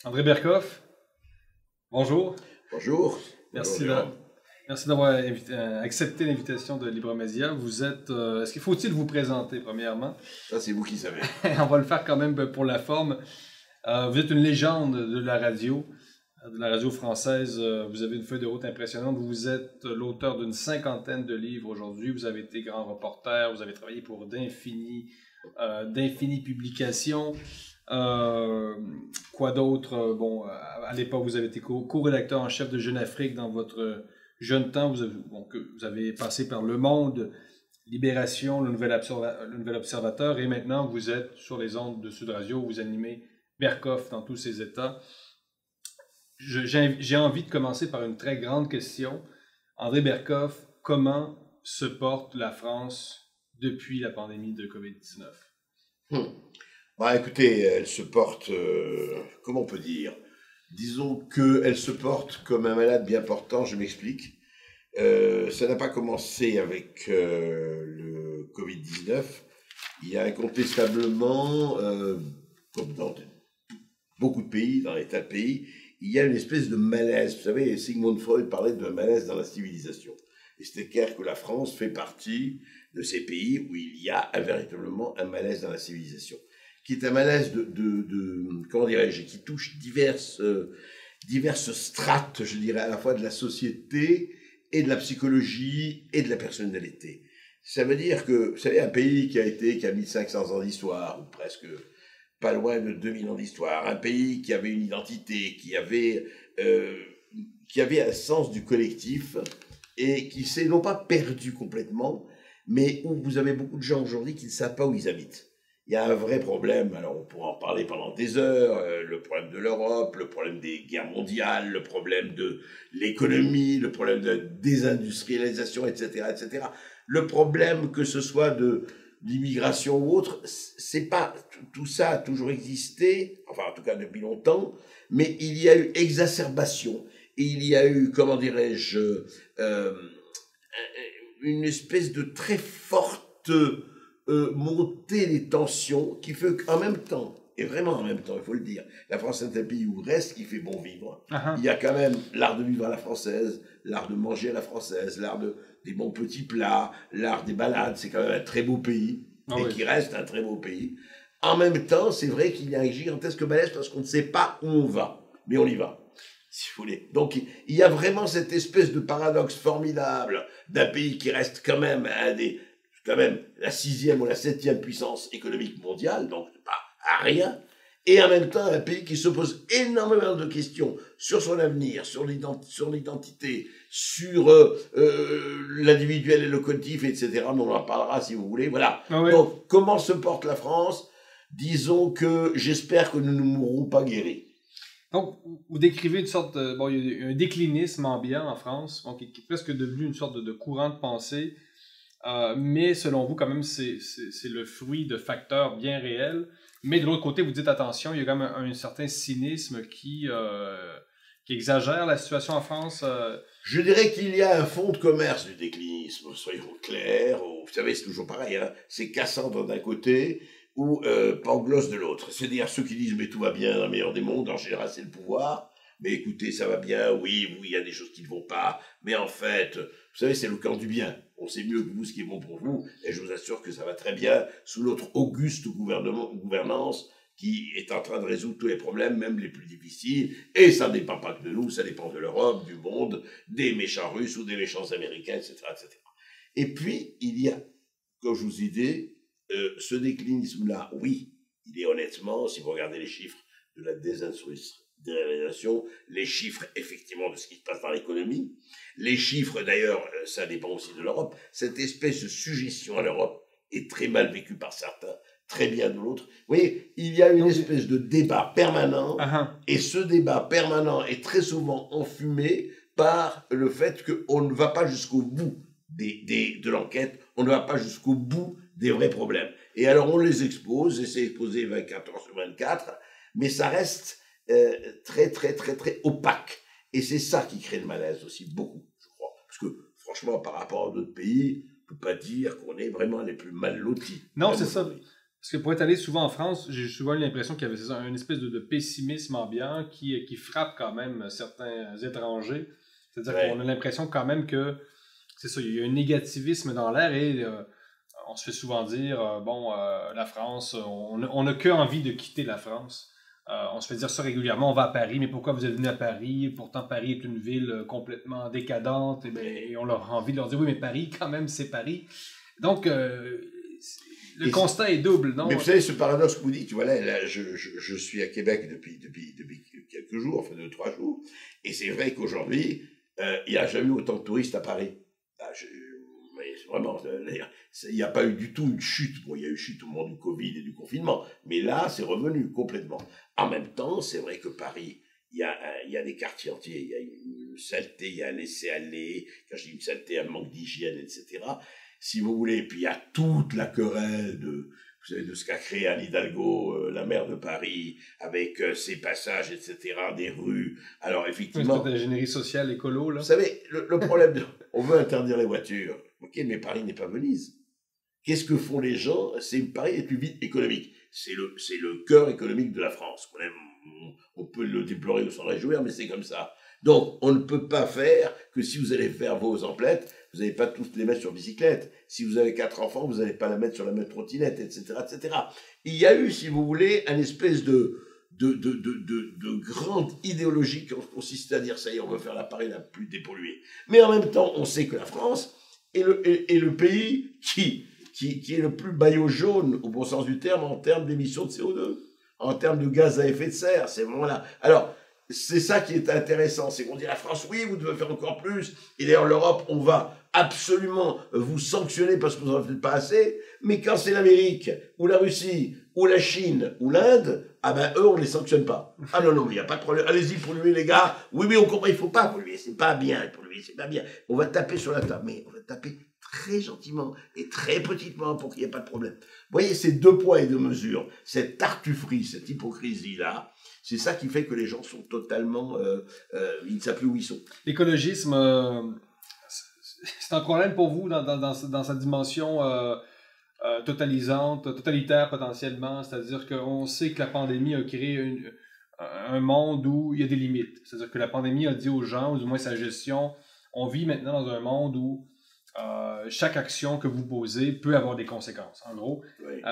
André Berkoff, bonjour. Bonjour. Merci Bonjour, merci d'avoir accepté l'invitation de Libremédia. Vous êtes, est-ce qu'il faut-il vous présenter, premièrement? ça, c'est vous qui savez. On va le faire quand même pour la forme. Vous êtes une légende de la radio française. Vous avez une feuille de route impressionnante. Vous êtes l'auteur d'une cinquantaine de livres aujourd'hui. Vous avez été grand reporter. Vous avez travaillé pour d'Infini Publications. Quoi d'autre? Bon, à l'époque, vous avez été co-rédacteur en chef de Jeune Afrique dans votre jeune temps. Vous avez passé par Le Monde, Libération, le Nouvel Observateur, et maintenant vous êtes sur les ondes de Sud Radio. Vous animez Berkoff dans tous ses états. J'ai envie de commencer par une très grande question. André Berkoff, comment se porte la France depuis la pandémie de COVID-19? Bah, écoutez, elle se porte, comment on peut dire? Disons qu'elle se porte comme un malade bien portant, je m'explique. Ça n'a pas commencé avec le Covid-19. Il y a incontestablement, comme dans beaucoup de pays, dans les tas de pays, il y a une espèce de malaise. Vous savez, Sigmund Freud parlait de malaise dans la civilisation. Et c'est clair que la France fait partie de ces pays où il y a véritablement un malaise dans la civilisation, qui est un malaise comment dirais-je, qui touche diverses strates, je dirais, à la fois de la société et de la psychologie et de la personnalité. Ça veut dire que, vous savez, un pays qui a 1500 ans d'histoire, ou presque pas loin de 2000 ans d'histoire, un pays qui avait une identité, qui avait un sens du collectif, et qui s'est non pas perdu complètement, mais où vous avez beaucoup de gens aujourd'hui qui ne savent pas où ils habitent. Il y a un vrai problème, alors on pourra en parler pendant des heures, le problème de l'Europe, le problème des guerres mondiales, le problème de l'économie, le problème de la désindustrialisation, etc., etc. Le problème, que ce soit de l'immigration ou autre, c'est pas, tout ça a toujours existé, enfin en tout cas depuis longtemps, mais il y a eu exacerbation, et il y a eu, comment dirais-je, une espèce de très forte monter les tensions qui fait qu'en même temps, et vraiment en même temps, il faut le dire, la France est un pays où reste qui fait bon vivre. Il y a quand même l'art de vivre à la française, l'art de manger à la française, l'art des bons petits plats, l'art des balades. C'est quand même un très beau pays, qui reste un très beau pays. En même temps, c'est vrai qu'il y a un gigantesque malaise parce qu'on ne sait pas où on va, mais on y va, si vous voulez. Donc, il y a vraiment cette espèce de paradoxe formidable d'un pays qui reste quand même quand même la 6e ou la 7e puissance économique mondiale, donc pas à rien, et en même temps un pays qui se pose énormément de questions sur son avenir, sur l'identité, sur l'individuel et le collectif, etc. Mais on en parlera si vous voulez, voilà. Donc, comment se porte la France? Disons que j'espère que nous ne mourrons pas guéris. Donc, vous décrivez une sorte de... Bon, il y a un déclinisme ambiant en France, qui est presque devenu une sorte de courant de pensée. Mais selon vous, quand même, c'est le fruit de facteurs bien réels. Mais de l'autre côté, vous dites attention, il y a quand même un certain cynisme qui exagère la situation en France. Je dirais qu'il y a un fonds de commerce du déclinisme, soyons clairs. Vous savez, c'est toujours pareil, hein, c'est Cassandre d'un côté ou Pangloss de l'autre. C'est-à-dire ceux qui disent mais tout va bien dans le meilleur des mondes, en général c'est le pouvoir. Mais écoutez, ça va bien, oui, il y a des choses qui ne vont pas, mais en fait, vous savez, c'est le camp du bien. On sait mieux que vous ce qui est bon pour vous, et je vous assure que ça va très bien sous notre auguste gouvernance qui est en train de résoudre tous les problèmes, même les plus difficiles, et ça ne dépend pas que de nous, ça dépend de l'Europe, du monde, des méchants Russes ou des méchants Américains, etc., etc. Et puis, il y a, comme je vous ai dit, ce déclinisme-là, oui, il est honnêtement, si vous regardez les chiffres de la désindustrialisation, les chiffres effectivement de ce qui se passe dans l'économie, les chiffres d'ailleurs, ça dépend aussi de l'Europe, cette espèce de suggestion à l'Europe est très mal vécue par certains, très bien de l'autre. Vous voyez, il y a une espèce de débat permanent, et ce débat permanent est très souvent enfumé par le fait qu'on ne va pas jusqu'au bout de l'enquête, on ne va pas jusqu'au bout des vrais problèmes. Et alors on les expose, et c'est exposé 24 heures sur 24, mais ça reste très, très, très, très opaque. Et c'est ça qui crée le malaise aussi, beaucoup, je crois. Parce que, franchement, par rapport à d'autres pays, on ne peut pas dire qu'on est vraiment les plus mal lotis. Non, c'est ça. Parce que pour être allé souvent en France, j'ai souvent eu l'impression qu'il y avait une espèce de pessimisme ambiant qui frappe quand même certains étrangers. C'est-à-dire qu'on a Ouais. l'impression quand même que, c'est ça, il y a un négativisme dans l'air et on se fait souvent dire, la France, on n'a que envie de quitter la France. On se fait dire ça régulièrement, on va à Paris, mais pourquoi vous êtes venu à Paris? Pourtant, Paris est une ville complètement décadente. Et on leur a envie de leur dire, oui, mais Paris, quand même, c'est Paris. Donc, le Et constat est double, non? mais vous savez, ce paradoxe que vous dites, voilà, là je suis à Québec depuis quelques jours, enfin 2, 3 jours, et c'est vrai qu'aujourd'hui, il n'y a jamais eu autant de touristes à Paris. Ah, mais vraiment, il n'y a pas eu du tout une chute. Bon, il y a eu une chute au moment du Covid et du confinement, mais là, c'est revenu complètement. En même temps, c'est vrai que Paris, il y a des quartiers entiers, il y a une saleté, il y a un laisser-aller, quand je dis une saleté, un manque d'hygiène, etc. Si vous voulez, puis il y a toute la querelle vous savez, de ce qu'a créé Anne Hidalgo, la maire de Paris, avec ses passages, etc., des rues. Alors, Une effectivement, espèce d'ingénierie sociale écolo, là. vous savez, le problème, on veut interdire les voitures. Ok, mais Paris n'est pas Venise. Qu'est-ce que font les gens? Paris est une ville économique. C'est le cœur économique de la France. On peut le déplorer ou s'en réjouir, mais c'est comme ça. Donc, on ne peut pas faire que si vous allez faire vos emplettes, vous n'allez pas tous les mettre sur bicyclette. Si vous avez 4 enfants, vous n'allez pas la mettre sur la même trottinette, etc., etc. Il y a eu, si vous voulez, un espèce de grande idéologie qui consistait à dire ça y est, on veut faire la Paris la plus dépolluée. Mais en même temps, on sait que la France est le pays qui est le plus maillot jaune, au bon sens du terme, en termes d'émissions de CO2, en termes de gaz à effet de serre. C'est vraiment là. Alors, c'est ça qui est intéressant, c'est qu'on dit à la France, oui, vous devez faire encore plus, et d'ailleurs l'Europe, on va absolument vous sanctionner parce que vous n'en faites pas assez, mais quand c'est l'Amérique, ou la Russie, ou la Chine, ou l'Inde, ah ben eux, on ne les sanctionne pas. Ah non, non, mais il n'y a pas de problème, allez-y, polluer les gars, oui, mais on comprend, il ne faut pas polluer, c'est pas bien, polluer, c'est pas bien. On va taper sur la table, mais on va taper très gentiment et très petitement pour qu'il n'y ait pas de problème. Vous voyez, ces 2 poids et 2 mesures, cette tartufferie, cette hypocrisie-là, c'est ça qui fait que les gens sont totalement... ils ne savent plus où ils sont. L'écologisme, c'est un problème pour vous dans sa dimension totalitaire potentiellement. C'est-à-dire qu'on sait que la pandémie a créé un monde où il y a des limites. C'est-à-dire que la pandémie a dit aux gens, ou du moins sa gestion, on vit maintenant dans un monde où chaque action que vous posez peut avoir des conséquences. En gros, Oui.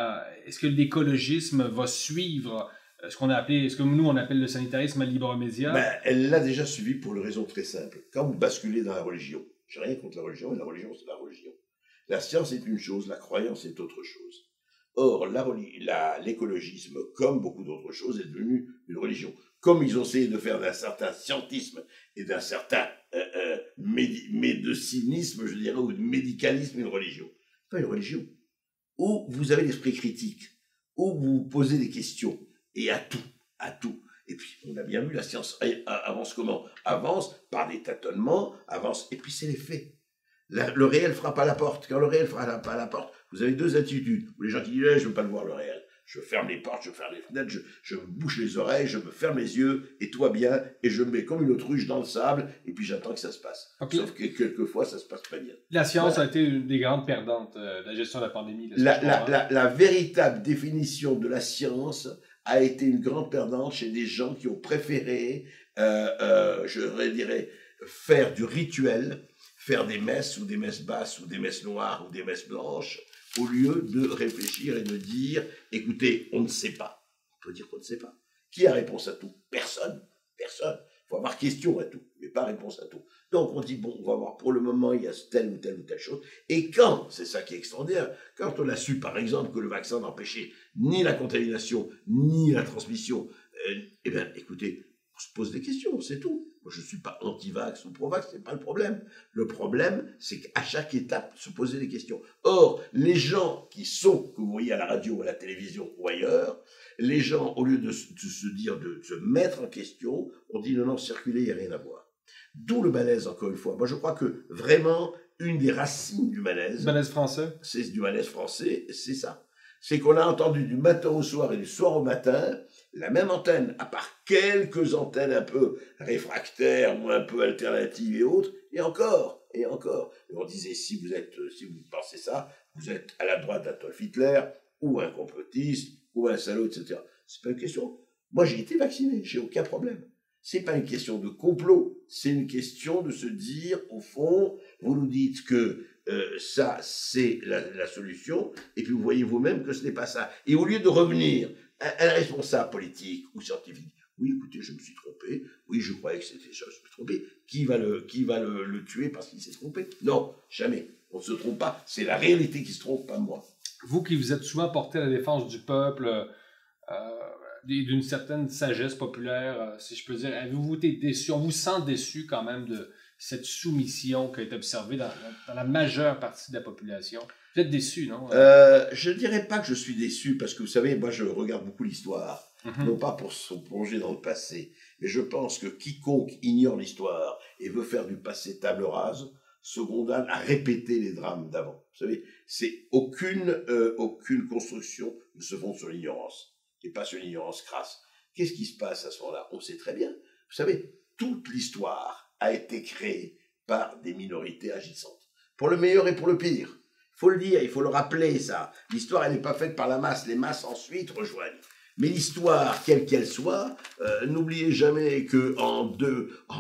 est-ce que l'écologisme va suivre ce que nous on appelle le sanitarisme à libre média? Ben, elle l'a déjà suivi pour une raison très simple. Quand vous basculez dans la religion, j'ai rien contre la religion, mais la religion, c'est la religion. La science est une chose, la croyance est autre chose. Or, l'écologisme, comme beaucoup d'autres choses, est devenu une religion. Comme ils ont essayé de faire d'un certain scientisme et d'un certain médecinisme, je dirais, ou de médicalisme, une religion. Pas une religion. Où vous avez l'esprit critique, où vous posez des questions, et à tout. Et puis, on a bien vu, la science avance comment? Avance par des tâtonnements, avance, et puis c'est les faits. Le réel frappe à la porte. Quand le réel frappe à la porte, vous avez 2 attitudes. Les gens qui disent, je ne veux pas le voir, le réel. Je ferme les portes, je ferme les fenêtres, je me bouche les oreilles, je me ferme les yeux, et toi bien, et je me mets comme une autruche dans le sable, et puis j'attends que ça se passe. Okay. Sauf que quelquefois, ça se passe pas bien. La science a été une des grandes perdantes de la gestion de la pandémie. La véritable définition de la science a été une grande perdante chez des gens qui ont préféré, je dirais, faire du rituel, faire des messes, ou des messes basses, ou des messes noires, ou des messes blanches, au lieu de réfléchir et de dire, écoutez, on ne sait pas. On peut dire qu'on ne sait pas. Qui a réponse à tout? Personne. Personne. Il faut avoir question à tout, mais pas réponse à tout. Donc on dit, bon, on va voir, pour le moment, il y a telle ou telle chose. Et quand, c'est ça qui est extraordinaire, quand on a su, par exemple, que le vaccin n'empêchait ni la contamination, ni la transmission, eh bien, écoutez, on se pose des questions, c'est tout. Moi, je ne suis pas anti-vax ou pro-vax, ce n'est pas le problème. Le problème, c'est qu'à chaque étape, se poser des questions. Or, les gens que vous voyez à la radio ou à la télévision ou ailleurs, les gens, au lieu de se mettre en question, on dit non, circuler, il n'y a rien à voir. D'où le malaise, encore une fois. Moi, je crois que vraiment, une des racines du malaise... Malaise français. C'est du malaise français, c'est ça. C'est qu'on a entendu du matin au soir et du soir au matin, la même antenne, à part quelques antennes un peu réfractaires ou un peu alternatives et autres, et encore. Et on disait, si vous pensez ça, vous êtes à la droite d'Adolf Hitler, ou un complotiste, ou un salaud, etc. C'est pas une question. Moi, j'ai été vacciné, j'ai aucun problème. C'est pas une question de complot, c'est une question de se dire, au fond, vous nous dites que ça, c'est la solution, et puis vous voyez vous-même que ce n'est pas ça. Et au lieu de revenir à un responsable politique ou scientifique, oui, écoutez, je me suis trompé, oui, je croyais que c'était ça, je me suis trompé, qui va le tuer parce qu'il s'est trompé? Non, jamais. On ne se trompe pas, c'est la réalité qui se trompe, pas moi. Vous qui vous êtes souvent porté à la défense du peuple, d'une certaine sagesse populaire, si je peux dire, avez-vous été déçu, on vous sent déçu quand même de cette soumission qui a été observée dans la majeure partie de la population? Vous êtes déçu, non? Je ne dirais pas que je suis déçu, parce que vous savez, moi je regarde beaucoup l'histoire, non pas pour se plonger dans le passé, mais je pense que quiconque ignore l'histoire et veut faire du passé table rase, se condamne à répéter les drames d'avant. Vous savez, c'est aucune construction ne se fonde sur l'ignorance, et pas sur l'ignorance crasse. Qu'est-ce qui se passe à ce moment-là? On sait très bien. Vous savez, toute l'histoire a été créée par des minorités agissantes, pour le meilleur et pour le pire. Il faut le dire, il faut le rappeler, ça. L'histoire, elle n'est pas faite par la masse. Les masses ensuite rejoignent. Mais l'histoire, quelle qu'elle soit, n'oubliez jamais qu'en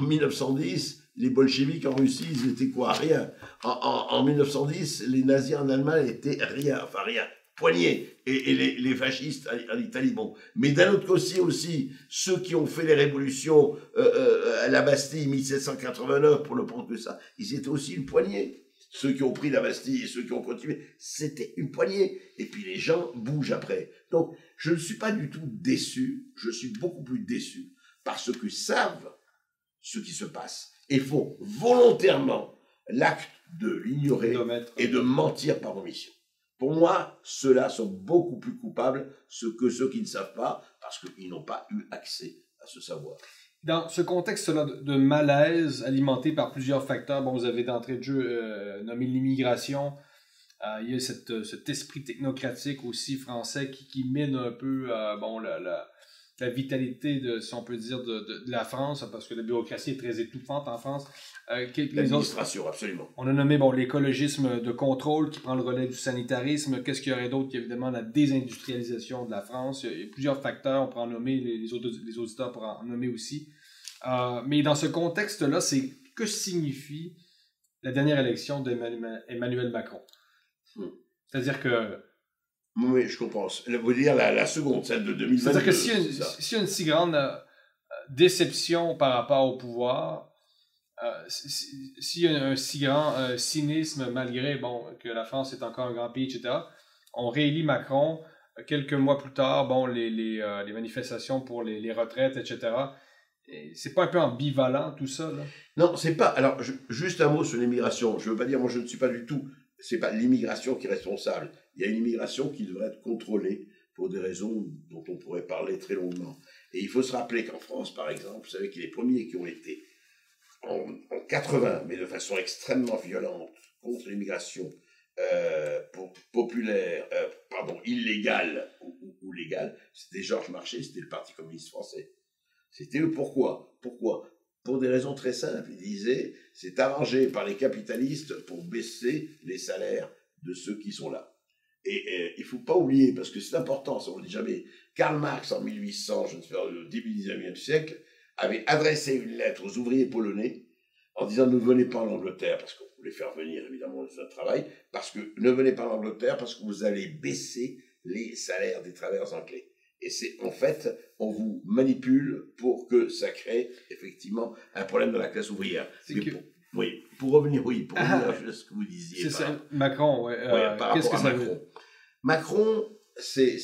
1910, les bolcheviks en Russie, ils étaient quoi? Rien. En 1910, les nazis en Allemagne étaient rien. Enfin, rien. Poignée. Et les fascistes en Italie, bon. Mais d'un autre côté aussi, ceux qui ont fait les révolutions à la Bastille 1789, pour ne prendre que ça, ils étaient aussi une poignée. Ceux qui ont pris la Bastille et ceux qui ont continué, c'était une poignée. Et puis les gens bougent après. Donc, je ne suis pas du tout déçu, je suis beaucoup plus déçu parce qu'ils savent ce qui se passe et font volontairement l'acte de l'ignorer et de mentir par omission. Pour moi, ceux-là sont beaucoup plus coupables que ceux qui ne savent pas parce qu'ils n'ont pas eu accès à ce savoir. Dans ce contexte-là de malaise alimenté par plusieurs facteurs, bon, vous avez d'entrée de jeu nommé l'immigration, il y a cet esprit technocratique aussi français qui mine un peu bon, la vitalité, si on peut dire, de la France, parce que la bureaucratie est très étouffante en France. L'administration, absolument. On a nommé bon, l'écologisme de contrôle qui prend le relais du sanitarisme. Qu'est-ce qu'il y aurait d'autre? Évidemment, la désindustrialisation de la France. Il y a plusieurs facteurs, on pourra en nommer, les auditeurs pourront en nommer aussi. Mais dans ce contexte-là, que signifie la dernière élection d'Emmanuel Macron? C'est-à-dire que... Oui, je comprends. Vous dire la seconde, celle de 2022. C'est-à-dire que s'il y a une si grande déception par rapport au pouvoir, s'il y a un si grand cynisme, malgré que la France est encore un grand pays, etc., on réélit Macron. Quelques mois plus tard, les manifestations pour les retraites, etc., c'est pas un peu ambivalent tout ça, là? Non, c'est pas. Alors, juste un mot sur l'immigration. Je veux pas dire, moi je ne suis pas du tout. C'est pas l'immigration qui est responsable. Il y a une immigration qui devrait être contrôlée pour des raisons dont on pourrait parler très longuement. Et il faut se rappeler qu'en France, par exemple, vous savez que les premiers qui ont été en 80, mais de façon extrêmement violente, contre l'immigration populaire, illégale ou légale, c'était Georges Marchais, c'était le Parti communiste français. C'était eux. Pourquoi? Pour des raisons très simples. Ils disaient, c'est arrangé par les capitalistes pour baisser les salaires de ceux qui sont là. Et il ne faut pas oublier, parce que c'est important, ça on ne le dit jamais, Karl Marx, en 1800, je ne sais pas, au début du 19e siècle, avait adressé une lettre aux ouvriers polonais en disant, ne venez pas en Angleterre, parce qu'on voulait faire venir, évidemment, notre travail, ne venez pas en Angleterre, parce que vous allez baisser les salaires des travailleurs anglais. Et c'est, en fait, on vous manipule pour que ça crée, effectivement, un problème dans la classe ouvrière. Pour revenir à ce que vous disiez. C'est ça, Macron, ouais. Par rapport à Macron. Macron, c'est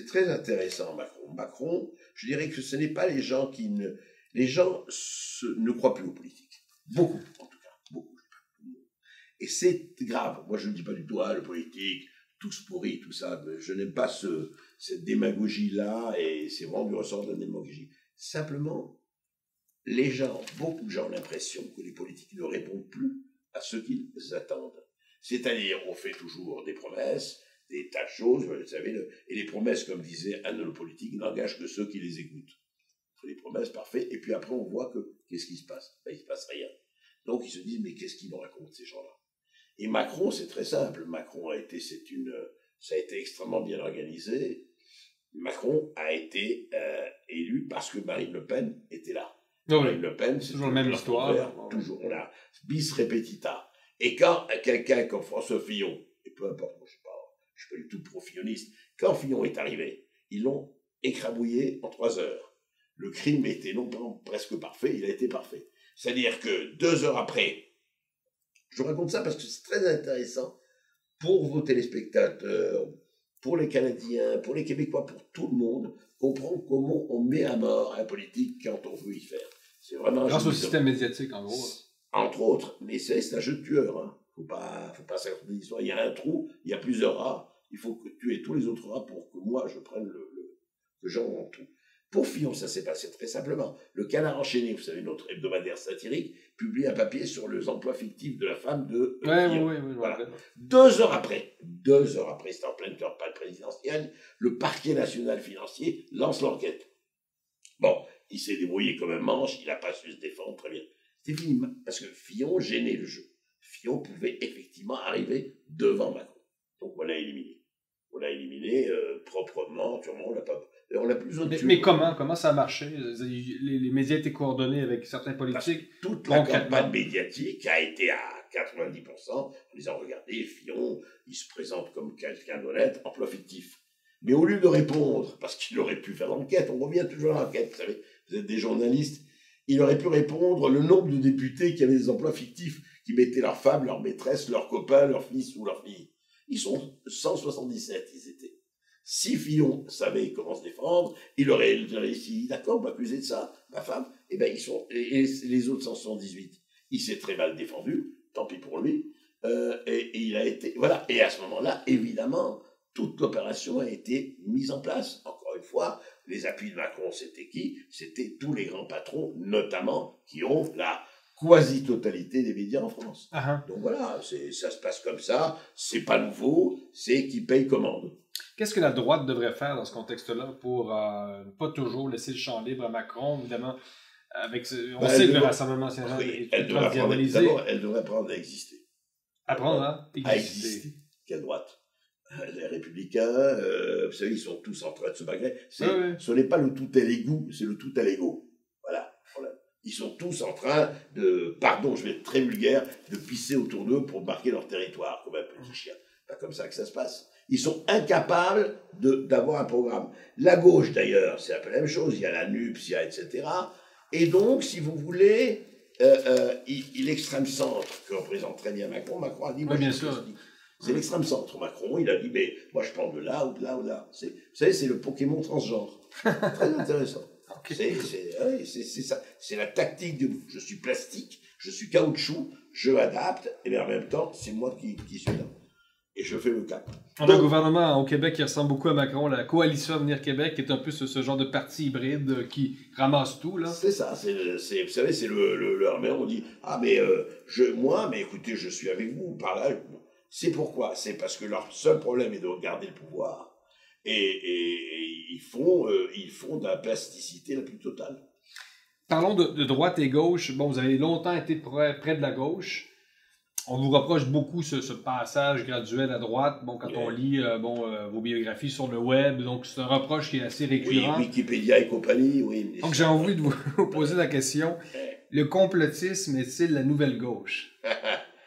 très intéressant, Macron. Macron, je dirais que ce n'est pas les gens les gens ne croient plus aux politiques. Beaucoup, en tout cas. Beaucoup. Et c'est grave. Moi, je ne dis pas du tout, le politique, tous pourris, tout ça. Je n'aime pas cette démagogie-là, et c'est vraiment du ressort de la démagogie. Simplement, beaucoup de gens ont l'impression que les politiques ne répondent plus à ce qu'ils attendent. C'est-à-dire, on fait toujours des promesses, des tas de choses, vous savez, et les promesses, comme disait un de nos politiques, n'engagent que ceux qui les écoutent. On fait des promesses, parfait, et puis après, on voit qu'est-ce qui se passe? Il ne se passe rien. Donc, ils se disent, mais qu'est-ce qu'ils nous racontent, ces gens-là? Et Macron, c'est très simple. Macron c'est Ça a été extrêmement bien organisé. Macron a été élu parce que Marine Le Pen était là. Oh, Marine Le Pen, c'est toujours la même histoire. Toujours, on a bis repetita. Et quand quelqu'un comme François Fillon, et peu importe, moi, je suis pas du tout pro-filloniste, quand Fillon est arrivé, ils l'ont écrabouillé en 3 heures. Le crime était non pas presque parfait, il a été parfait. C'est-à-dire que 2 heures après, je raconte ça parce que c'est très intéressant pour vos téléspectateurs, pour les Canadiens, pour les Québécois, pour tout le monde, comprendre comment on met à mort un politique quand on veut y faire. C'est vraiment grâce au système médiatique, en gros. Entre autres, mais c'est un jeu de tueur. Hein. Faut pas s'accrocher l'histoire. Il y a un trou, il y a plusieurs rats. Il faut que tuer tous les autres rats pour que moi je prenne le genre en tout. Pour Fillon, ça s'est passé très simplement. Le Canard enchaîné, vous savez, notre hebdomadaire satirique, publie un papier sur les emplois fictifs de la femme de Fillon. Oui, voilà. 2 heures après, c'était en pleine campagne présidentielle, le parquet national financier lance l'enquête. Bon, il s'est débrouillé comme un manche, il n'a pas su se défendre très bien. C'était fini, parce que Fillon gênait le jeu. Fillon pouvait effectivement arriver devant Macron. Donc on l'a éliminé. On l'a éliminé proprement, sûrement, on l'a plus besoin de tuer. Mais comment ça a marché? Les médias étaient coordonnés avec certains politiques. Toute la campagne médiatique a été à 90% en disant, regardez, Fillon, il se présente comme quelqu'un d'honnête, emploi fictif. Mais au lieu de répondre, parce qu'il aurait pu faire l'enquête, on revient toujours à l'enquête, vous savez, vous êtes des journalistes, il aurait pu répondre le nombre de députés qui avaient des emplois fictifs, qui mettaient leur femme, leur maîtresse, leur copain, leur fils ou leur fille. Ils sont 177, ils étaient. Si Fillon savait comment se défendre, il aurait réussi, d'accord, m'accuser de ça, ma femme, et ben ils sont, et les autres 178. Il s'est très mal défendu, tant pis pour lui, et il a été, voilà. Et à ce moment-là, évidemment, toute l'opération a été mise en place. Encore une fois, les appuis de Macron, c'était qui? C'était tous les grands patrons, notamment, qui ont la quasi-totalité des médias en France. Donc voilà, ça se passe comme ça, c'est pas nouveau, c'est qui paye commande. Qu'est-ce que la droite devrait faire dans ce contexte-là pour pas toujours laisser le champ libre à Macron, évidemment, on sait que le Rassemblement national est diabolisé. D'abord, elle devrait apprendre à exister. Apprendre à exister. Quelle droite? Les Républicains, vous savez, ils sont tous en train de se bagarrer. Ce n'est pas le tout à l'égout, c'est le tout à l'ego. Voilà. Ils sont tous en train de, pardon, je vais être très vulgaire, de pisser autour d'eux pour marquer leur territoire, comme un petit chien. Pas comme ça que ça se passe. Ils sont incapables d'avoir un programme. La gauche, d'ailleurs, c'est un peu la même chose. Il y a la NUPS, il y a etc. Et donc, si vous voulez, l'extrême centre, que représente très bien Macron a dit... Oui, bien sûr. C'est l'extrême centre. Macron, il a dit, mais moi, je prends de là ou de là ou de là. Vous savez, c'est le Pokémon transgenre. Très intéressant. Okay. C'est ça. C'est la tactique de je suis plastique, je suis caoutchouc, je m'adapte, et en même temps, c'est moi qui suis là. Et je fais le cap. On a un gouvernement au Québec qui ressemble beaucoup à Macron, la Coalition Avenir Québec, qui est un peu ce genre de parti hybride qui ramasse tout, là. C'est ça. Vous savez, c'est leur mère, on dit, ah, mais mais écoutez, je suis avec vous, par là. C'est pourquoi? C'est parce que leur seul problème est de garder le pouvoir. Et ils font de la plasticité la plus totale. Parlons de droite et gauche. Bon, vous avez longtemps été près de la gauche. On vous reproche beaucoup ce passage graduel à droite. Bon, quand on lit vos biographies sur le web, donc c'est un reproche qui est assez récurrent. Oui, Wikipédia et compagnie, oui. Donc j'ai envie de vous poser la question. Le complotisme est-il la nouvelle gauche?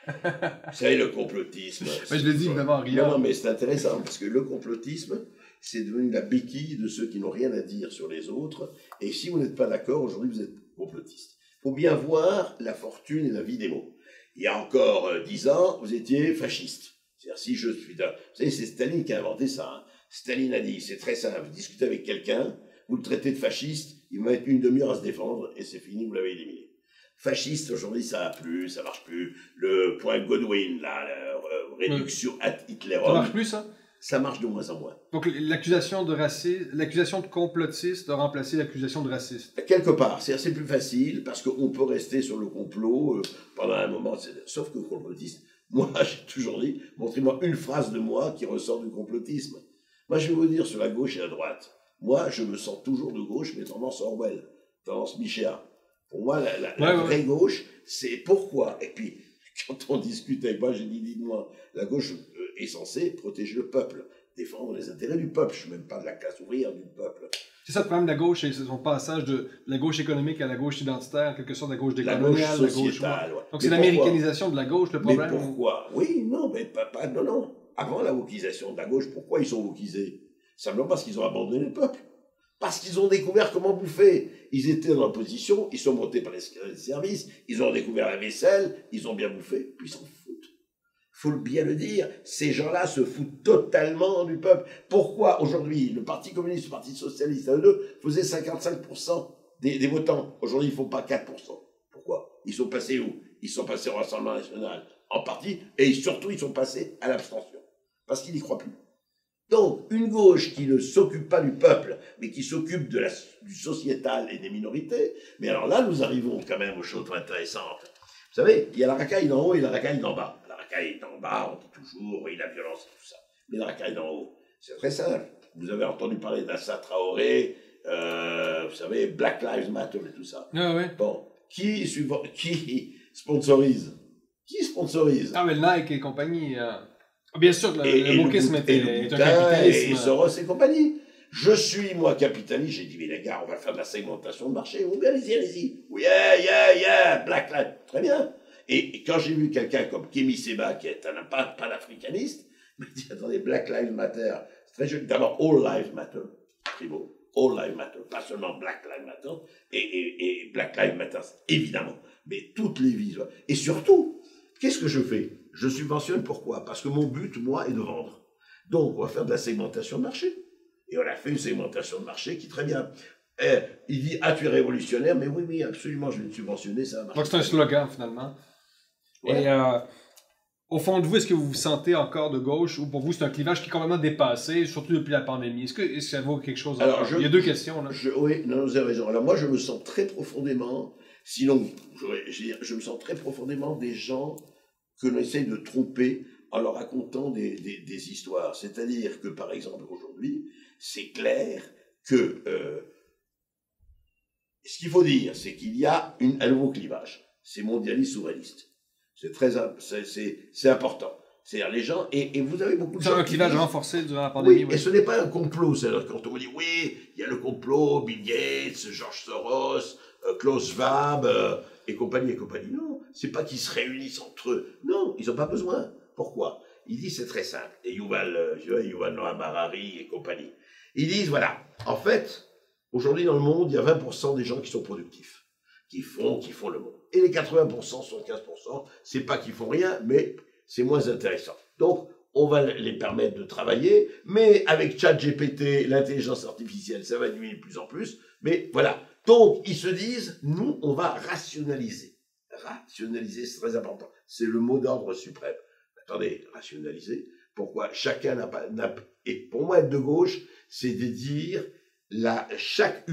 Vous savez, le complotisme... je le dis évidemment rien. Non, mais c'est intéressant, parce que le complotisme, c'est devenu la béquille de ceux qui n'ont rien à dire sur les autres. Et si vous n'êtes pas d'accord, aujourd'hui, vous êtes complotiste. Il faut bien voir la fortune et la vie des mots. Il y a encore 10 ans, vous étiez fasciste. C'est-à-dire, si je suis... Vous savez, c'est Staline qui a inventé ça. Hein. Staline a dit, c'est très simple, vous discutez avec quelqu'un, vous le traitez de fasciste, il va mettre une demi-heure à se défendre, et c'est fini, vous l'avez éliminé. Fasciste, aujourd'hui, ça n'a plus, ça marche plus. Le point Godwin, la réduction ad Hitlerum. Ça marche plus, ça? Ça marche de moins en moins. Donc, l'accusation de complotiste a remplacé l'accusation de raciste. Quelque part. C'est plus facile, parce qu'on peut rester sur le complot pendant un moment. Sauf que le complotiste, moi, j'ai toujours dit, montrez-moi une phrase de moi qui ressort du complotisme. Moi, je vais vous dire sur la gauche et la droite. Moi, je me sens toujours de gauche, mais tendance Orwell, tendance Michéa. Pour moi, la vraie gauche, c'est pourquoi. Et puis, quand on discute avec moi, j'ai dit, dites-moi, la gauche est censée protéger le peuple. défendre les intérêts du peuple. Je ne suis même pas de la classe ouvrière du peuple. C'est ça le problème de la gauche, c'est son passage de la gauche économique à la gauche identitaire, en quelque sorte la gauche La gauche décoloniale, la gauche... sociétale. Ouais. Donc c'est l'américanisation de la gauche, le problème. Mais pourquoi? Oui, non, mais pas, non, non. Avant la wokisation de la gauche, pourquoi ils sont wokisés? Simplement parce qu'ils ont abandonné le peuple. Parce qu'ils ont découvert comment bouffer. Ils étaient dans l'opposition, ils sont montés par les services, ils ont découvert la vaisselle, ils ont bien bouffé, puis ils s'en foutent. Faut bien le dire, ces gens-là se foutent totalement du peuple. Pourquoi aujourd'hui le Parti communiste, le Parti socialiste, eux deux, faisaient 55% des votants? Aujourd'hui, ils ne font pas 4%. Pourquoi? Ils sont passés où? Ils sont passés au Rassemblement national, en partie, et surtout, ils sont passés à l'abstention. Parce qu'ils n'y croient plus. Donc, une gauche qui ne s'occupe pas du peuple, mais qui s'occupe du sociétal et des minorités, mais alors là, nous arrivons quand même aux choses intéressantes. Vous savez, il y a la racaille d'en haut et la racaille d'en bas. La racaille d'en bas, on dit toujours, oui, la violence et tout ça. Mais la racaille d'en haut, c'est très simple. Vous avez entendu parler d'Assa Traoré, vous savez, Black Lives Matter et tout ça. Ah ouais. Bon, qui sponsorise? Qui sponsorise? Ah mais Nike et compagnie... Bien sûr, le wokisme est un capitalisme. capitalisme. Et Soros et compagnie. Je suis, moi, capitaliste. J'ai dit, mais les gars, on va faire de la segmentation de marché. Oui, allez-y, allez-y. Oui, yeah, Black Lives. Très bien. Et quand j'ai vu quelqu'un comme Kémy Séba, qui est un panafricaniste, il m'a dit, attendez, Black Lives Matter. C'est très joli. D'abord, All Lives Matter. Primo. All Lives Matter. Pas seulement Black Lives Matter. Et Black Lives Matter, évidemment. Mais toutes les vies. Et surtout, qu'est-ce que je fais? Je subventionne, pourquoi? Parce que mon but, moi, est de vendre. Donc, on va faire de la segmentation de marché. Et on a fait une segmentation de marché qui est très bien. Il dit, ah, tu es révolutionnaire, mais oui, absolument, je vais te subventionner, ça va marcher. Donc, c'est un slogan, finalement. Ouais. Et au fond de vous, est-ce que vous vous sentez encore de gauche, ou pour vous, c'est un clivage qui est complètement dépassé, surtout depuis la pandémie? Est-ce que ça vaut quelque chose? Alors, il y a deux questions, là. Oui, non, vous avez raison. Alors, moi, je me sens très profondément, sinon, je me sens très profondément des gens que l'on essaye de tromper en leur racontant des histoires. C'est-à-dire que, par exemple, aujourd'hui, c'est clair que ce qu'il faut dire, c'est qu'il y a un nouveau clivage. C'est mondialiste-souverainiste. C'est important. C'est-à-dire les gens, et vous avez beaucoup de gens... C'est un clivage renforcé durant la pandémie. Oui, et ce n'est pas un complot. C'est-à-dire quand on dit, oui, il y a le complot, Bill Gates, George Soros, Klaus Schwab, et compagnie. Non, c'est pas qu'ils se réunissent entre eux. Non, ils n'ont pas besoin. Pourquoi? Ils disent, c'est très simple. Et Yuval Noah Harari et compagnie. Ils disent, voilà, en fait, aujourd'hui dans le monde, il y a 20% des gens qui sont productifs, qui font le monde. Et les 80%, 75%, c'est pas qu'ils font rien, mais c'est moins intéressant. Donc, on va les permettre de travailler, mais avec ChatGPT, l'intelligence artificielle, ça va diminuer de plus en plus. Mais voilà. Donc, ils se disent, nous, on va rationaliser. Rationaliser, c'est très important. C'est le mot d'ordre suprême. Attendez, rationaliser. Pourquoi? Chacun n'a pas... Et pour moi, être de gauche, c'est de dire, chaque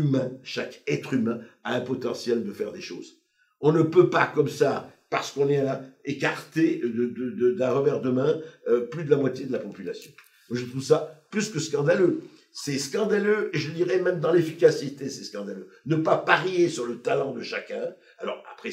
être humain a un potentiel de faire des choses. On ne peut pas, comme ça, parce qu'on est là, écarté d'un revers de main, plus de la moitié de la population. Je trouve ça plus que scandaleux. C'est scandaleux, et je dirais même dans l'efficacité, c'est scandaleux. Ne pas parier sur le talent de chacun. Alors, après,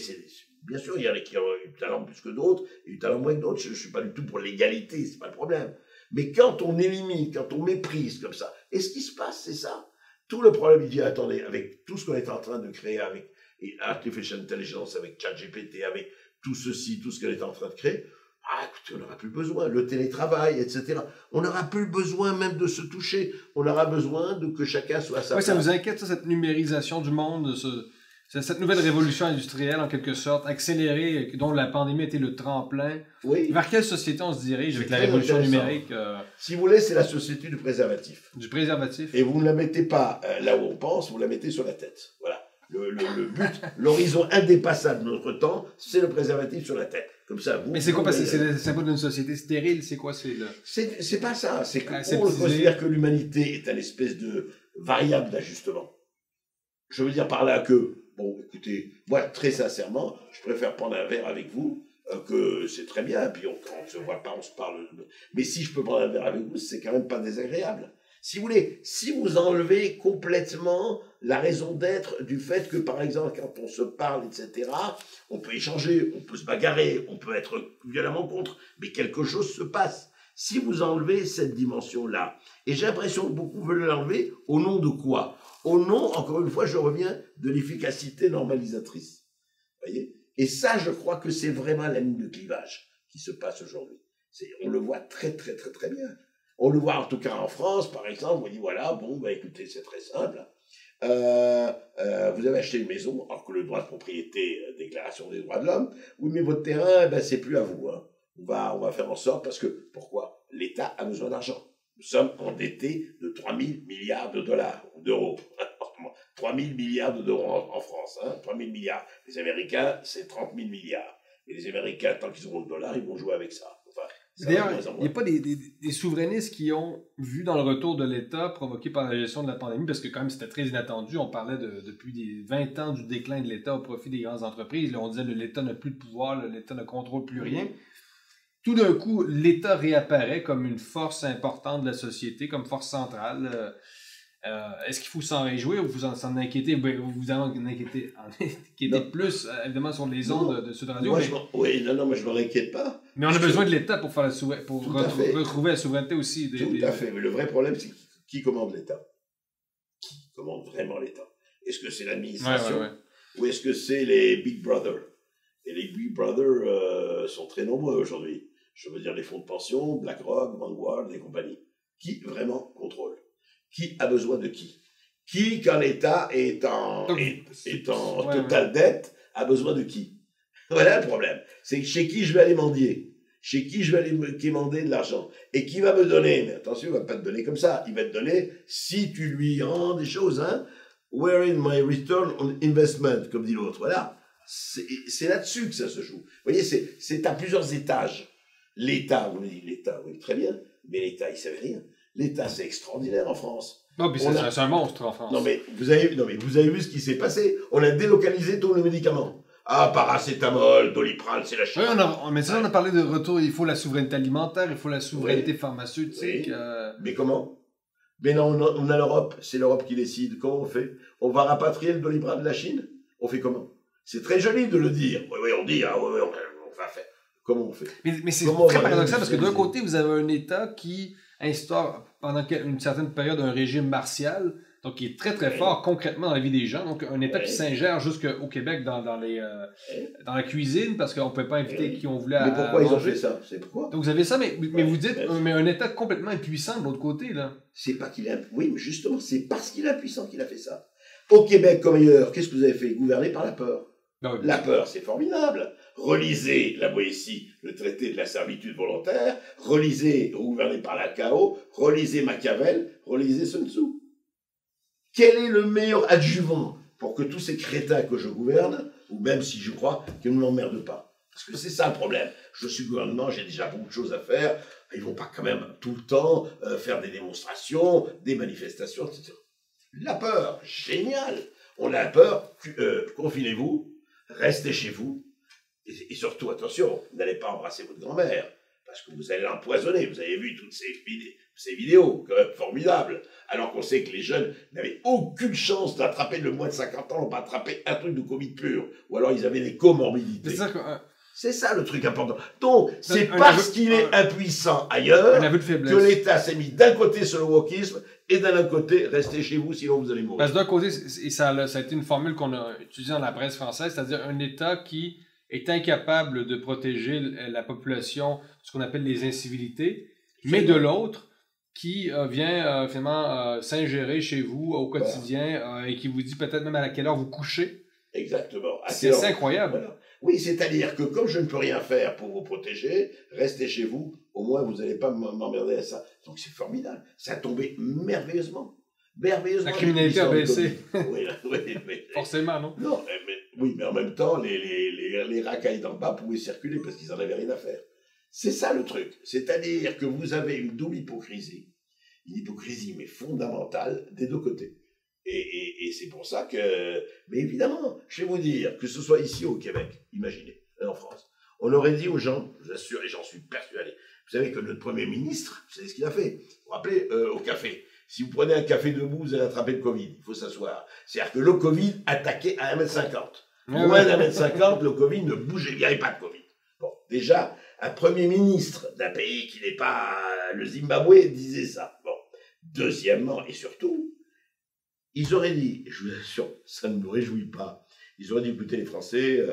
bien sûr, il y en a qui ont du talent plus que d'autres, et du talent moins que d'autres. Je ne suis pas du tout pour l'égalité, c'est pas le problème. Mais quand on élimine, quand on méprise comme ça, et ce qui se passe, c'est ça. Tout le problème, il dit, attendez, avec tout ce qu'on est en train de créer, avec Artificial Intelligence, avec ChatGPT, avec tout ceci, tout ce qu'elle est en train de créer, écoutez, on n'aura plus besoin, le télétravail, etc. On n'aura plus besoin même de se toucher. On aura besoin que chacun soit à sa place. Ça vous inquiète, ça, cette numérisation du monde, cette nouvelle révolution industrielle, en quelque sorte, accélérée, dont la pandémie a été le tremplin. Oui. Vers quelle société on se dirige avec la révolution numérique? Si vous voulez, c'est la société du préservatif. Du préservatif. Et vous ne la mettez pas là où on pense, vous la mettez sur la tête. Voilà. Le but, l'horizon indépassable de notre temps, c'est le préservatif sur la tête. Comme ça, mais c'est quoi? Parce que c'est le symbole d'une société stérile, c'est quoi? C'est pas ça. C'est qu'on considère que l'humanité est une espèce de variable d'ajustement. Je veux dire par là que, bon, écoutez, moi, très sincèrement, je préfère prendre un verre avec vous, que c'est très bien, puis quand on se voit pas, on se parle. Mais si je peux prendre un verre avec vous, c'est quand même pas désagréable. Si vous voulez, si vous enlevez complètement la raison d'être du fait que, par exemple, quand on se parle, etc., on peut échanger, on peut se bagarrer, on peut être violemment contre, mais quelque chose se passe. Si vous enlevez cette dimension-là, et j'ai l'impression que beaucoup veulent l'enlever, au nom de quoi? Au nom, encore une fois, je reviens, de l'efficacité normalisatrice. Vous voyez? Et ça, je crois que c'est vraiment la ligne de clivage qui se passe aujourd'hui. On le voit très, très, très, très bien. On le voit en tout cas en France, par exemple, on dit voilà, bon, bah écoutez, c'est très simple. Vous avez acheté une maison, alors que le droit de propriété, déclaration des droits de l'homme, oui, mais votre terrain, eh ben, c'est plus à vous. Hein. On va faire en sorte, parce que, pourquoi? L'État a besoin d'argent. Nous sommes endettés de 3 000 milliards de dollars, ou d'euros. 3 000 milliards d'euros en France, hein, 3 000 milliards. Les Américains, c'est 30 000 milliards. Et les Américains, tant qu'ils auront le dollar, ils vont jouer avec ça. Enfin, d'ailleurs, il n'y a pas des souverainistes qui ont vu dans le retour de l'État provoqué par la gestion de la pandémie, parce que quand même c'était très inattendu, on parlait depuis des 20 ans du déclin de l'État au profit des grandes entreprises, là, on disait que l'État n'a plus de pouvoir, l'État ne contrôle plus rien. Tout d'un coup, l'État réapparaît comme une force importante de la société, comme force centrale. Est-ce qu'il faut s'en réjouir ou vous s'en inquiéter? Vous en inquiétez plus, évidemment, sur les ondes de Sud Radio. Oui, non, mais je ne m'en inquiète pas. Mais on a besoin de l'État pour faire retrouver la souveraineté aussi. Tout à fait, mais le vrai problème, c'est qui commande l'État? Qui commande vraiment l'État? Est-ce que c'est l'administration? Ou est-ce que c'est les Big Brother? Et les Big Brother sont très nombreux aujourd'hui. Je veux dire les fonds de pension, BlackRock, Vanguard et compagnie. Qui vraiment contrôle? Qui a besoin de qui? Qui, quand l'État est en totale dette, a besoin de qui? Voilà le problème. C'est chez qui je vais aller mendier? Chez qui je vais aller quémander de l'argent? Et qui va me donner? Mais attention, il ne va pas te donner comme ça. Il va te donner si tu lui rends des choses. Hein? Where is my return on investment? Comme dit l'autre. Voilà. C'est là-dessus que ça se joue. Vous voyez, c'est à plusieurs étages. L'État, vous me dites, l'État, oui, très bien. Mais l'État, il ne savait rien. L'État, c'est extraordinaire en France. Non, puis c'est un monstre en France. Non, mais vous avez vu ce qui s'est passé. On a délocalisé tous les médicaments. Ah, paracétamol, Doliprane, c'est la Chine. Oui, mais ça, on a parlé de retour. Il faut la souveraineté alimentaire, il faut la souveraineté pharmaceutique. Mais comment? Mais non, on a l'Europe. C'est l'Europe qui décide. Comment on fait? On va rapatrier le Doliprane de la Chine? On fait comment? C'est très joli de le dire. Oui, on dit, on va faire. Comment on fait? Mais c'est très paradoxal parce que d'un côté, vous avez un État qui instaure pendant une certaine période un régime martial, donc qui est très très fort concrètement dans la vie des gens. Donc un État qui s'ingère jusqu'au Québec dans la cuisine parce qu'on ne pouvait pas inviter qui on voulait. Mais pourquoi ils ont fait ça? C'est pourquoi? Donc vous avez ça, mais vous dites, mais un État complètement impuissant de l'autre côté là. C'est pas qu'il est, oui, mais justement, c'est parce qu'il est impuissant qu'il a fait ça. Au Québec comme ailleurs, qu'est-ce que vous avez fait? Gouverner par la peur. Non, la peur, c'est formidable. Relisez la Boétie, le traité de la servitude volontaire, relisez Gouverner par la chaos, relisez Machiavel, relisez Sun Tzu. Quel est le meilleur adjuvant pour que tous ces crétins que je gouverne, ou même si je crois qu'ils ne m'emmerdent pas? Parce que c'est ça le problème. Je suis gouvernement, j'ai déjà beaucoup de choses à faire. Ils vont pas quand même tout le temps faire des démonstrations, des manifestations, etc. La peur, génial. On a peur, confinez-vous, restez chez vous. Et surtout, attention, n'allez pas embrasser votre grand-mère, parce que vous allez l'empoisonner. Vous avez vu toutes ces vidéos, quand même formidables. Alors qu'on sait que les jeunes n'avaient aucune chance d'attraper le moins de 50 ans, n'ont pas attrapé un truc de Covid pur. Ou alors ils avaient des comorbidités. C'est ça le truc important. Donc, c'est parce qu'il est impuissant ailleurs que l'État s'est mis d'un côté sur le wokisme et d'un autre côté, restez chez vous, sinon vous allez mourir. Parce que d'un côté, ça a été une formule qu'on a utilisée dans la presse française, c'est-à-dire un État qui est incapable de protéger la population, ce qu'on appelle les incivilités, mais de l'autre, qui vient finalement s'ingérer chez vous au quotidien et qui vous dit peut-être même à quelle heure vous couchez. Exactement. C'est incroyable. Voilà. Oui, c'est-à-dire que comme je ne peux rien faire pour vous protéger, restez chez vous, au moins vous n'allez pas m'emmerder à ça. Donc c'est formidable. Ça a tombé merveilleusement. Merveilleusement. La criminalité a baissé. Oui, forcément, non? Non, mais en même temps, les racailles d'en bas pouvaient circuler parce qu'ils n'en avaient rien à faire. C'est ça le truc. C'est-à-dire que vous avez une double hypocrisie. Une hypocrisie, mais fondamentale, des deux côtés. Et c'est pour ça que... Mais évidemment, je vais vous dire, que ce soit ici ou au Québec, imaginez, en France, on aurait dit aux gens, je vous assure, et j'en suis persuadé, vous savez que notre Premier ministre, vous savez ce qu'il a fait? Vous vous rappelez, au café. Si vous prenez un café debout, vous allez attraper le Covid. Il faut s'asseoir. C'est-à-dire que le Covid attaquait à 1,50 m. Moins d'1,50 m, le Covid ne bougeait. Il n'y avait pas de Covid. Bon, déjà, un premier ministre d'un pays qui n'est pas le Zimbabwe disait ça. Bon. Deuxièmement, et surtout, ils auraient dit, je vous assure, ça ne me réjouit pas, ils auraient dit, écoutez les Français,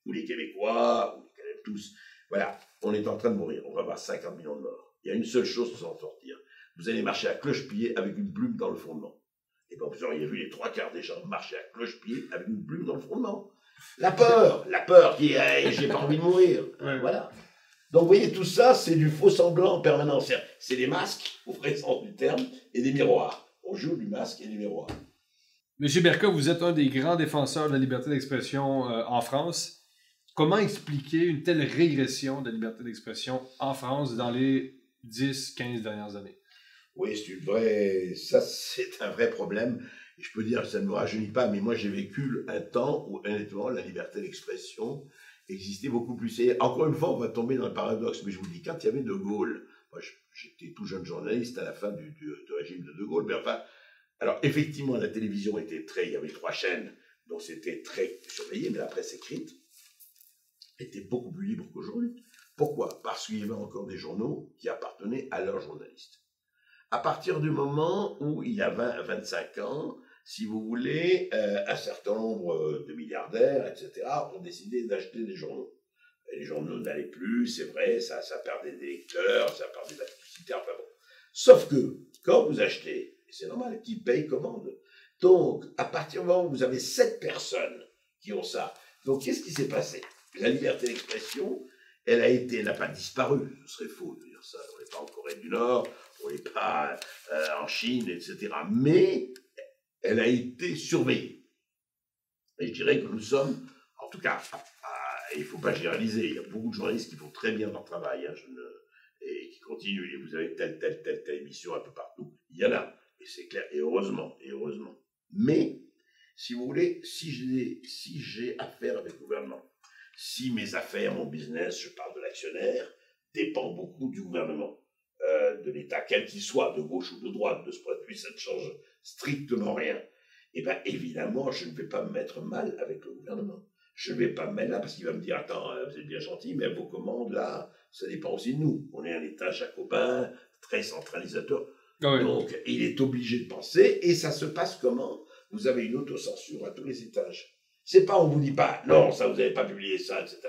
ou les Québécois, ou les Canadiens, tous, voilà, on est en train de mourir, on va avoir 50 millions de morts. Il y a une seule chose pour s'en sortir. Vous allez marcher à cloche-pied avec une plume dans le fondement. Et bien vous auriez vu les 3/4 des gens marcher à cloche-pied avec une plume dans le fondement. La peur qui est, j'ai pas envie de mourir. Ouais. Voilà. Donc vous voyez, tout ça, c'est du faux semblant en permanence. C'est des masques, au vrai sens du terme, et des miroirs. On joue du masque et du miroir. Monsieur Berca, vous êtes un des grands défenseurs de la liberté d'expression en France. Comment expliquer une telle régression de la liberté d'expression en France dans les 10-15 dernières années? Oui, ça c'est un vrai problème. Et je peux dire, ça ne me rajeunit pas, mais moi j'ai vécu un temps où honnêtement la liberté d'expression existait beaucoup plus. Et encore une fois, on va tomber dans le paradoxe, mais je vous dis, quand il y avait De Gaulle, moi j'étais tout jeune journaliste à la fin du régime de Gaulle, mais enfin, alors effectivement la télévision il y avait 3 chaînes, donc c'était très surveillé, mais la presse écrite était beaucoup plus libre qu'aujourd'hui. Pourquoi? Parce qu'il y avait encore des journaux qui appartenaient à leurs journalistes. À partir du moment où il y a 25 ans, si vous voulez, un certain nombre de milliardaires, etc., ont décidé d'acheter des journaux. Et les journaux n'allaient plus, c'est vrai, ça perdait des lecteurs, ça perdait de la publicité, enfin bon. Sauf que, quand vous achetez, et c'est normal, qui paye commande. Donc, à partir du moment où vous avez 7 personnes qui ont ça, donc qu'est-ce qui s'est passé? La liberté d'expression, elle n'a pas disparu, ce serait faux de dire ça, on n'est pas en Corée du Nord, on n'est pas en Chine, etc. Mais elle a été surveillée. Et je dirais que nous sommes, en tout cas, il ne faut pas généraliser, il y a beaucoup de journalistes qui font très bien leur travail, hein, et qui continuent, et vous avez telle émission un peu partout, il y en a, et c'est clair, et heureusement. Mais, si vous voulez, si j'ai affaire avec le gouvernement, si mes affaires, mon business, je parle de l'actionnaire, dépend beaucoup du gouvernement, de l'État, quel qu'il soit, de gauche ou de droite, de ce point de vue, ça ne change strictement rien. Eh bien, évidemment, je ne vais pas me mettre mal avec le gouvernement. Je ne vais pas me mettre là parce qu'il va me dire, attends, vous êtes bien gentil, mais vos commandes, là, ça dépend aussi de nous. On est un État jacobin, très centralisateur. Oui. Donc, il est obligé de penser, et ça se passe comment? Vous avez une autocensure à tous les étages. C'est pas, on vous dit pas, non, ça, vous n'avez pas publié ça, etc.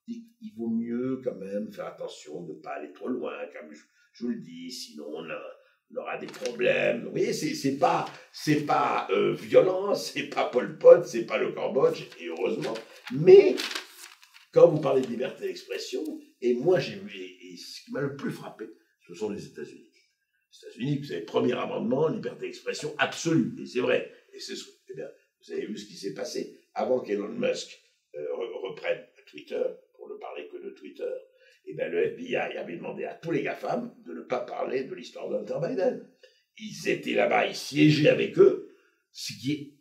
Il vaut mieux quand même faire attention de ne pas aller trop loin, comme je vous le dis, sinon on aura des problèmes. Vous voyez, c'est pas violent, c'est pas Pol Pot, c'est pas le Cambodge, et heureusement. Mais quand vous parlez de liberté d'expression, et moi j'ai vu, et ce qui m'a le plus frappé, ce sont les États-Unis. Les États-Unis, vous avez le premier amendement, liberté d'expression absolue, et c'est vrai. Et eh bien, vous avez vu ce qui s'est passé avant qu'Elon Musk reprenne Twitter, pour ne parler que de Twitter. Et bien, le FBI avait demandé à tous les GAFAM de ne pas parler de l'histoire d'Hunter Biden. Ils étaient là-bas, ils siégeaient avec eux, ce qui est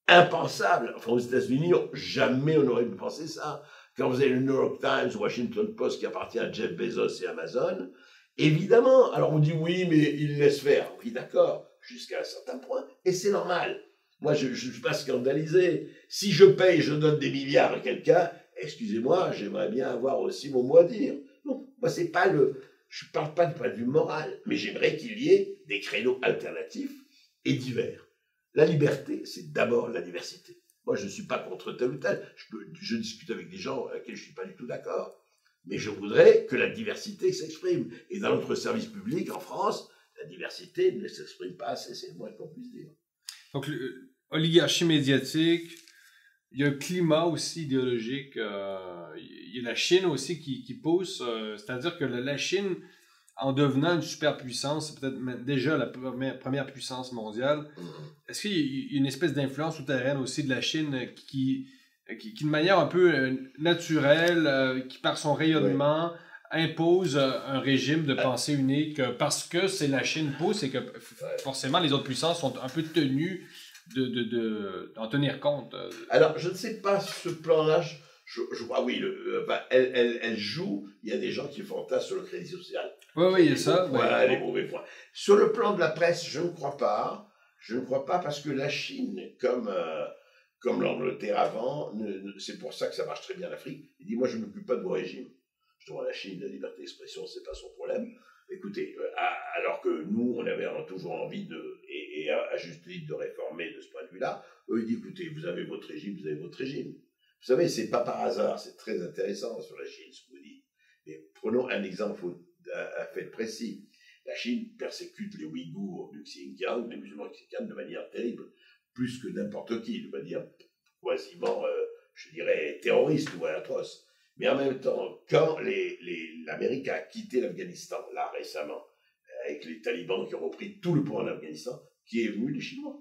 impensable. Enfin, aux États-Unis, jamais on n'aurait pu penser ça. Quand vous avez le New York Times, Washington Post qui appartient à Jeff Bezos et Amazon, évidemment, alors on dit oui, mais ils laissent faire. Oui, d'accord, jusqu'à un certain point, et c'est normal. Moi, je ne suis pas scandalisé. Si je paye, je donne des milliards à quelqu'un, excusez-moi, j'aimerais bien avoir aussi mon mot à dire. Non, moi, c'est pas je ne parle pas du point de vue moral, mais j'aimerais qu'il y ait des créneaux alternatifs et divers. La liberté, c'est d'abord la diversité. Moi, je ne suis pas contre tel ou tel. Je discute avec des gens avec lesquels je ne suis pas du tout d'accord. Mais je voudrais que la diversité s'exprime. Et dans notre service public, en France, la diversité ne s'exprime pas assez, c'est le moins qu'on puisse dire. Donc, l'oligarchie médiatique, il y a un climat aussi idéologique. Il y a la Chine aussi qui pousse. C'est-à-dire que la Chine, en devenant une superpuissance, c'est peut-être déjà la première puissance mondiale. Est-ce qu'il y a une espèce d'influence souterraine aussi de la Chine qui de manière un peu naturelle, qui par son rayonnement impose un régime de pensée unique parce que c'est la Chine pousse et que forcément les autres puissances sont un peu tenues d'en tenir compte. Alors, je ne sais pas ce plan-là. Je vois, oui, elle joue. Il y a des gens qui fantasment sur le crédit social. Oui, il y a ça. Voilà, les mauvais points. Sur le plan de la presse, je ne crois pas. Je ne crois pas parce que la Chine, comme l'Angleterre avant, c'est pour ça que ça marche très bien l'Afrique. Il dit, moi, je ne m'occupe pas de vos régimes. Justement, la Chine, la liberté d'expression, c'est pas son problème. Écoutez, alors que nous, on avait toujours envie et à juste titre, de réformer de ce point de vue-là, eux, ils disent, écoutez, vous avez votre régime, vous avez votre régime. Vous savez, c'est pas par hasard, c'est très intéressant sur la Chine, ce que vous dites. Mais prenons un exemple à fait précis. La Chine persécute les Ouïghours du Xinjiang, les musulmans du Xinjiang, de manière terrible, plus que n'importe qui, de manière quasiment, je dirais, terroriste ou atroce. Mais en même temps, quand l'Amérique a quitté l'Afghanistan, là récemment, avec les talibans qui ont repris tout le pouvoir en Afghanistan, qui est venu les Chinois,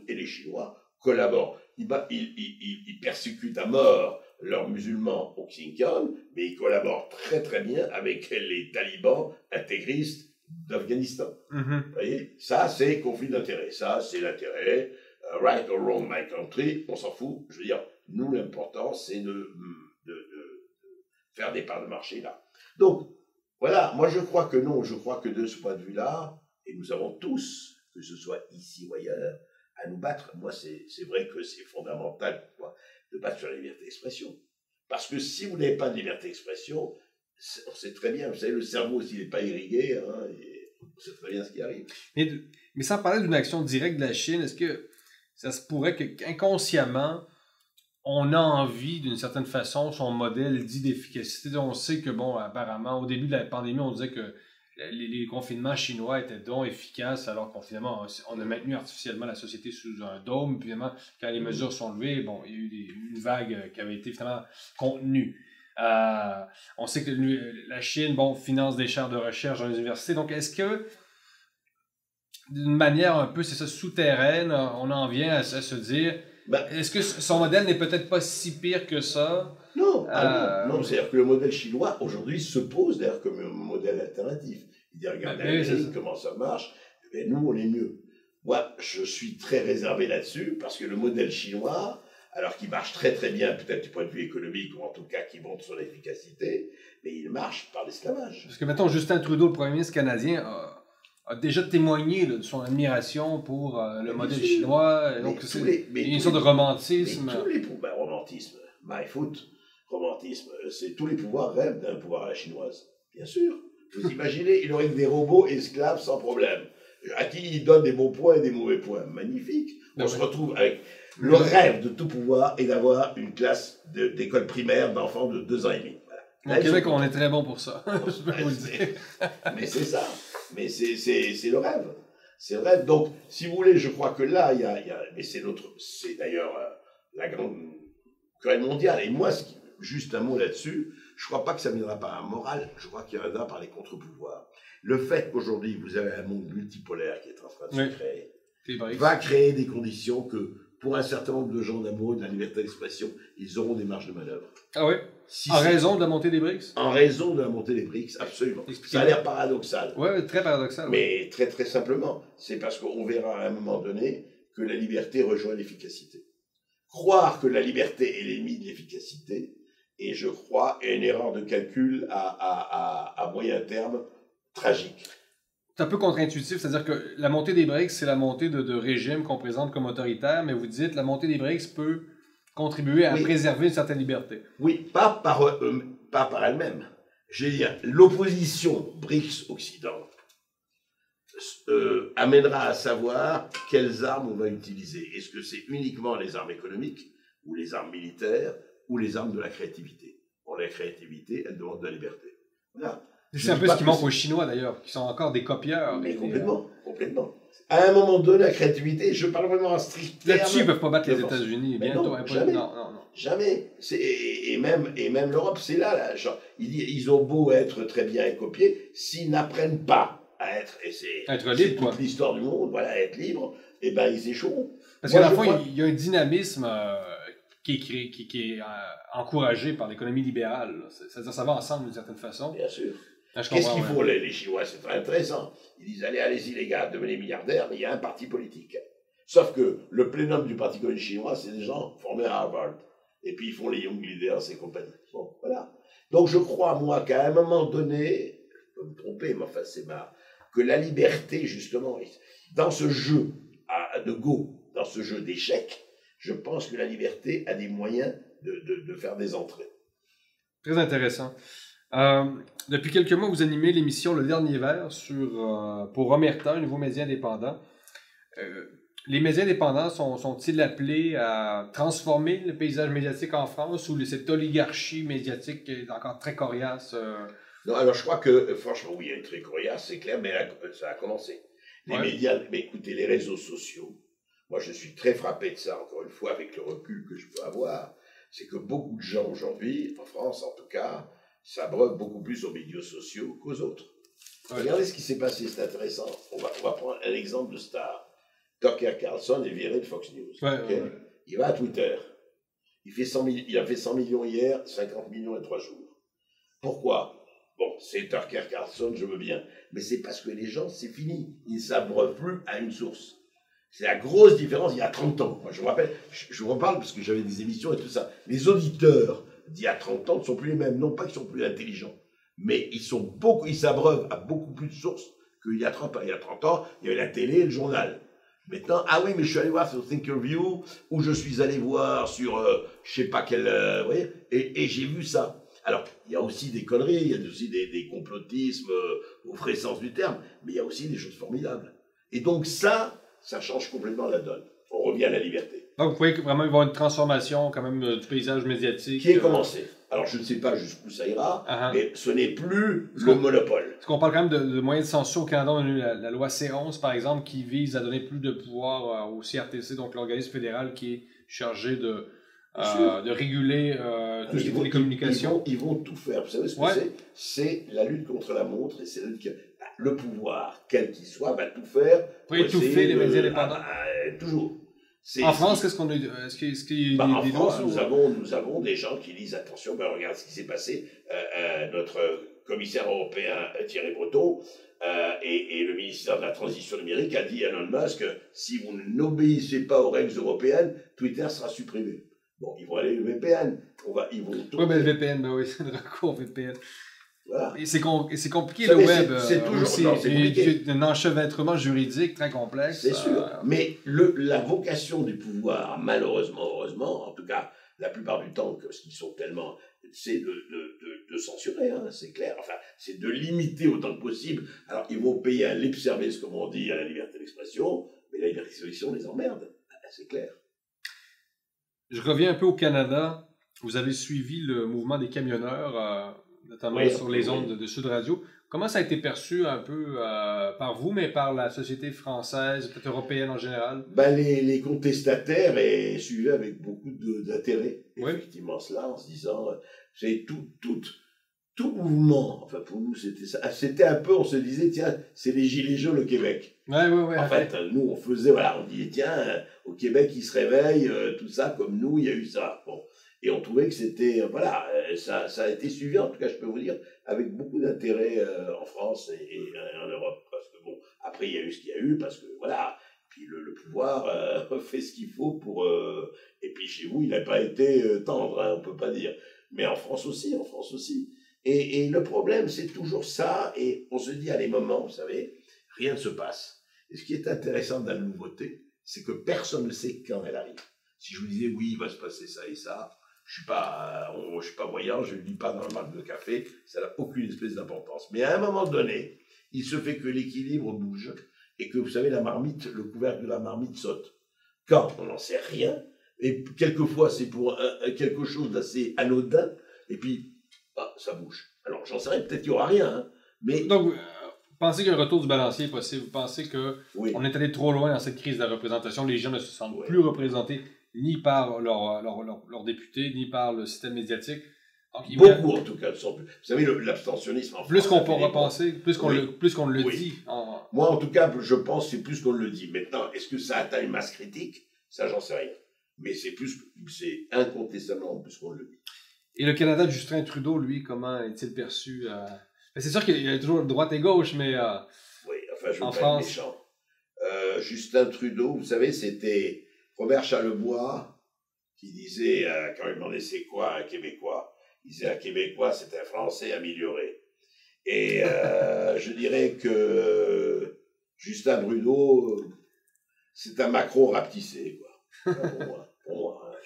et les Chinois collaborent. Ils persécutent à mort leurs musulmans au Xinjiang, mais ils collaborent très très bien avec les talibans intégristes d'Afghanistan. Vous voyez, ça c'est conflit d'intérêts, ça c'est l'intérêt, right or wrong my country, on s'en fout. Je veux dire, nous l'important c'est de faire des parts de marché là. Donc voilà, moi je crois que non, je crois que de ce point de vue-là, et nous avons tous, que ce soit ici ou ailleurs, à nous battre. Moi c'est vrai que c'est fondamental de battre sur la liberté d'expression. Parce que si vous n'avez pas de liberté d'expression, on sait très bien, vous savez, le cerveau, s'il n'est pas irrigué, hein, on sait très bien ce qui arrive. Mais sans parler d'une action directe de la Chine, est-ce que ça se pourrait qu'inconsciemment, on a envie, d'une certaine façon, son modèle dit d'efficacité? On sait que, bon, apparemment, au début de la pandémie, on disait que les confinements chinois étaient donc efficaces, alors qu'on finalement, on a maintenu artificiellement la société sous un dôme. Puis finalement, quand les mesures sont levées, bon, il y a eu une vague qui avait été finalement contenue. On sait que la Chine, bon, finance des chaires de recherche dans les universités. Donc, est-ce que, d'une manière un peu, c'est ça, souterraine, on en vient à se dire, est-ce que son modèle n'est peut-être pas si pire que ça? Non, non, c'est-à-dire que le modèle chinois, aujourd'hui, se pose d'ailleurs comme un modèle alternatif. Il dit, regardez l'Amérique, comment ça marche, et nous, on est mieux. Moi, je suis très réservé là-dessus, parce que le modèle chinois, alors qu'il marche très très bien, peut-être du point de vue économique, ou en tout cas qui montre son efficacité, mais il marche par l'esclavage. Parce que, mettons, Justin Trudeau, le premier ministre canadien, a déjà témoigné de son admiration pour le modèle chinois. Donc, c'est une sorte de romantisme. Mais tous les pouvoirs, romantisme, my foot, romantisme, c'est tous les pouvoirs rêvent d'un pouvoir à la chinoise. Bien sûr. Vous imaginez, il aurait que des robots esclaves sans problème, à qui il donne des bons points et des mauvais points. Magnifique. On se retrouve avec le rêve de tout pouvoir et d'avoir une classe d'école primaire d'enfants de 2 ans et demi. Voilà. Au Québec, on est très bon pour ça. Je peux vous le dire. Mais c'est ça. Mais c'est le rêve. C'est le rêve. Donc, si vous voulez, je crois que là, mais c'est d'ailleurs la grande querelle mondiale. Et moi, juste un mot là-dessus, je ne crois pas que ça viendra par un moral, je crois qu'il viendra par les contre-pouvoirs. Le fait qu'aujourd'hui, vous avez un monde multipolaire qui est en train de se créer, va créer des conditions que, pour un certain nombre de gens d'amour et de la liberté d'expression, ils auront des marges de manœuvre. Ah oui? En raison de la montée des BRICS? En raison de la montée des BRICS, absolument. Ça a l'air paradoxal. Oui, très paradoxal. Mais très très simplement, c'est parce qu'on verra à un moment donné que la liberté rejoint l'efficacité. Croire que la liberté est l'ennemi de l'efficacité, et je crois, est une erreur de calcul à moyen terme tragique. C'est un peu contre-intuitif, c'est-à-dire que la montée des BRICS, c'est la montée de régimes qu'on présente comme autoritaires, mais vous dites la montée des BRICS peut contribuer à préserver une certaine liberté. Oui, pas par elle-même. Je veux dire, l'opposition BRICS-Occident amènera à savoir quelles armes on va utiliser. Est-ce que c'est uniquement les armes économiques, ou les armes militaires, ou les armes de la créativité? Pour la créativité, elle demande de la liberté. Voilà. C'est un peu ce qui manque aux Chinois d'ailleurs, qui sont encore des copieurs. Mais complètement, complètement. À un moment donné, la créativité, je parle vraiment en strict terme. Là-dessus, ils ne peuvent pas battre les États-Unis bientôt. Non, jamais. Non. Jamais. Et même l'Europe, c'est là. Genre, ils ont beau être très bien copiés, s'ils n'apprennent pas à être, et c'est toute l'histoire du monde, voilà, être libre, et ben ils échoueront. Parce qu'à la fois, il y a un dynamisme qui est encouragé par l'économie libérale. C'est-à-dire ça va ensemble d'une certaine façon. Bien sûr. Qu'est-ce qu'ils font les Chinois? C'est très intéressant. Ils disent allez-y les gars, devenez milliardaires, mais il y a un parti politique. Sauf que le plénum du Parti communiste chinois, c'est des gens formés à Harvard. Et puis ils font les Young Leaders et compagnie. Bon, voilà. Donc je crois, moi, qu'à un moment donné, je peux me tromper, mais enfin que la liberté, justement, dans ce jeu de Go, dans ce jeu d'échecs, je pense que la liberté a des moyens de faire des entrées. Très intéressant. Euh, Depuis quelques mois, vous animez l'émission Le Dernier Verre pour Omerta, un nouveau média indépendant. Euh, les médias indépendants sont-ils appelés à transformer le paysage médiatique en France ou cette oligarchie médiatique est encore très coriace? Non, alors je crois que, franchement, oui, elle est très coriace, c'est clair, mais ça a commencé. Les Ouais. médias, mais écoutez, les réseaux sociaux, moi je suis très frappé de ça, encore une fois, avec le recul que je peux avoir, c'est que beaucoup de gens aujourd'hui, en France en tout cas, s'abreuvent beaucoup plus aux médias sociaux qu'aux autres. Ouais. Regardez ce qui s'est passé, c'est intéressant. On va prendre un exemple de star. Tucker Carlson est viré de Fox News. Ouais, Okay? ouais. Il va à Twitter. Il a fait 100 millions hier, 50 millions en 3 jours. Pourquoi? Bon, c'est Tucker Carlson, je veux bien. Mais c'est parce que les gens, c'est fini. Ils ne s'abreuvent plus à une source. C'est la grosse différence il y a 30 ans. Moi, je me rappelle, je vous reparle parce que j'avais des émissions et tout ça. Les auditeurs d'il y a 30 ans ne sont plus les mêmes. Non pas qu'ils sont plus intelligents, mais ils s'abreuvent à beaucoup plus de sources qu'il y a 30 ans. Il y a 30 ans, il y avait la télé et le journal. Maintenant, ah oui, mais je suis allé voir sur Thinkerview, ou je suis allé voir sur, je sais pas quel, vous voyez, et j'ai vu ça. Alors, il y a aussi des conneries, il y a aussi des complotismes au vrai sens du terme, mais il y a aussi des choses formidables. Et donc ça change complètement la donne. On revient à la liberté. Donc, vous voyez vraiment y avoir une transformation quand même du paysage médiatique. Qui est commencé. Alors, je ne sais pas jusqu'où ça ira, mais ce n'est plus le monopole. Parce qu'on parle quand même de moyens de censure au Canada. On a eu la loi C11, par exemple, qui vise à donner plus de pouvoir au CRTC, donc l'organisme fédéral qui est chargé de réguler toutes les communications. Ils vont tout faire. Vous savez ce que c'est? C'est la lutte contre la montre et c'est le pouvoir, quel qu'il soit, va tout faire pour étouffer les médias indépendants. Toujours. En France, qu'est-ce qu'on a? Est-ce qu'il y a en des France, lois? nous avons des gens qui disent attention, regarde ce qui s'est passé. Notre commissaire européen Thierry Breton et le ministère de la Transition numérique a dit à Elon Musk si vous n'obéissez pas aux règles européennes, Twitter sera supprimé. Bon, ils vont aller le VPN. Ils vont tout. Oui, mais le VPN, ben oui, c'est le recours VPN. Voilà. Et c'est compliqué le web. C'est toujours c'est un enchevêtrement juridique très complexe. C'est sûr. Mais la vocation du pouvoir, malheureusement, heureusement, en tout cas, la plupart du temps, parce qu'ils sont tellement, c'est de censurer, hein, c'est clair. Enfin, c'est de limiter autant que possible. Alors, ils vont payer un lip service, comme on dit, à la liberté d'expression, mais la liberté d'expression les emmerde. C'est clair. Je reviens un peu au Canada. Vous avez suivi le mouvement des camionneurs, notamment sur les ondes de Sud Radio. Comment ça a été perçu un peu par vous, mais par la société française, peut-être européenne en général? Ben, les contestataires suivaient avec beaucoup d'intérêt, effectivement, cela, en se disant, c'est tout mouvement, enfin pour nous c'était un peu, on se disait, tiens, c'est les gilets jaunes au Québec. Ouais. En fait, nous on faisait, voilà, on disait, tiens, au Québec ils se réveillent, tout ça, comme nous, il y a eu ça. Bon. Et on trouvait que c'était, voilà, ça a été suivi, en tout cas je peux vous dire, avec beaucoup d'intérêt en France et en Europe. Parce que bon, après il y a eu ce qu'il y a eu, parce que voilà, puis le pouvoir fait ce qu'il faut pour... et puis chez vous, il n'a pas été tendre, hein, on peut pas dire. Mais en France aussi. Et le problème, c'est toujours ça, et on se dit à des moments, vous savez, rien ne se passe. Et ce qui est intéressant dans la nouveauté, c'est que personne ne sait quand elle arrive. Si je vous disais, oui, il va se passer ça et ça, je suis pas voyant, je ne lis pas dans le marque de café, ça n'a aucune espèce d'importance. Mais à un moment donné, il se fait que l'équilibre bouge, et que, vous savez, le couvercle de la marmite saute. Quand on n'en sait rien, et quelquefois c'est pour quelque chose d'assez anodin, et puis, ça bouge. Alors, j'en sais rien, peut-être qu'il n'y aura rien, hein, mais... Donc, vous pensez qu'un retour du balancier est possible? Vous pensez qu'on est allé trop loin dans cette crise de la représentation? Les gens ne se sentent plus représentés ni par leurs députés, ni par le système médiatique. Donc, beaucoup, en tout cas, ne sont plus. Vous savez, l'abstentionnisme en France... Plus qu'on pourra penser, plus qu'on le dit. Moi, en tout cas, je pense que c'est plus qu'on le dit. Maintenant, est-ce que ça atteint une masse critique? Ça, j'en sais rien. Mais c'est incontestablement plus qu'on le dit. Et le Canada de Justin Trudeau, lui, comment est-il perçu? C'est sûr qu'il y a toujours droite et gauche, mais oui, enfin, je veux pas être méchant. Justin Trudeau, vous savez, c'était Robert Charlebois qui disait, quand il demandait c'est quoi un Québécois, il disait un Québécois, c'est un Français amélioré. Et je dirais que Justin Trudeau, c'est un Macron rapetissé, quoi. Pour moi, hein,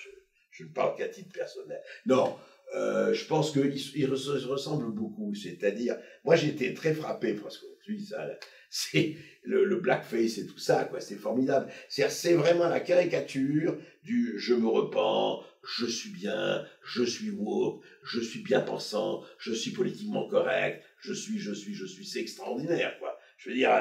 je ne parle qu'à titre personnel. Non, Je pense qu'ils se ressemblent beaucoup. C'est-à-dire, moi j'ai été très frappé parce qu'aujourd'hui, ça, c'est le blackface et tout ça, quoi. C'est formidable. C'est vraiment la caricature du je me repens, je suis bien, je suis woke, je suis bien pensant, je suis politiquement correct, je suis. C'est extraordinaire, quoi. Je veux dire,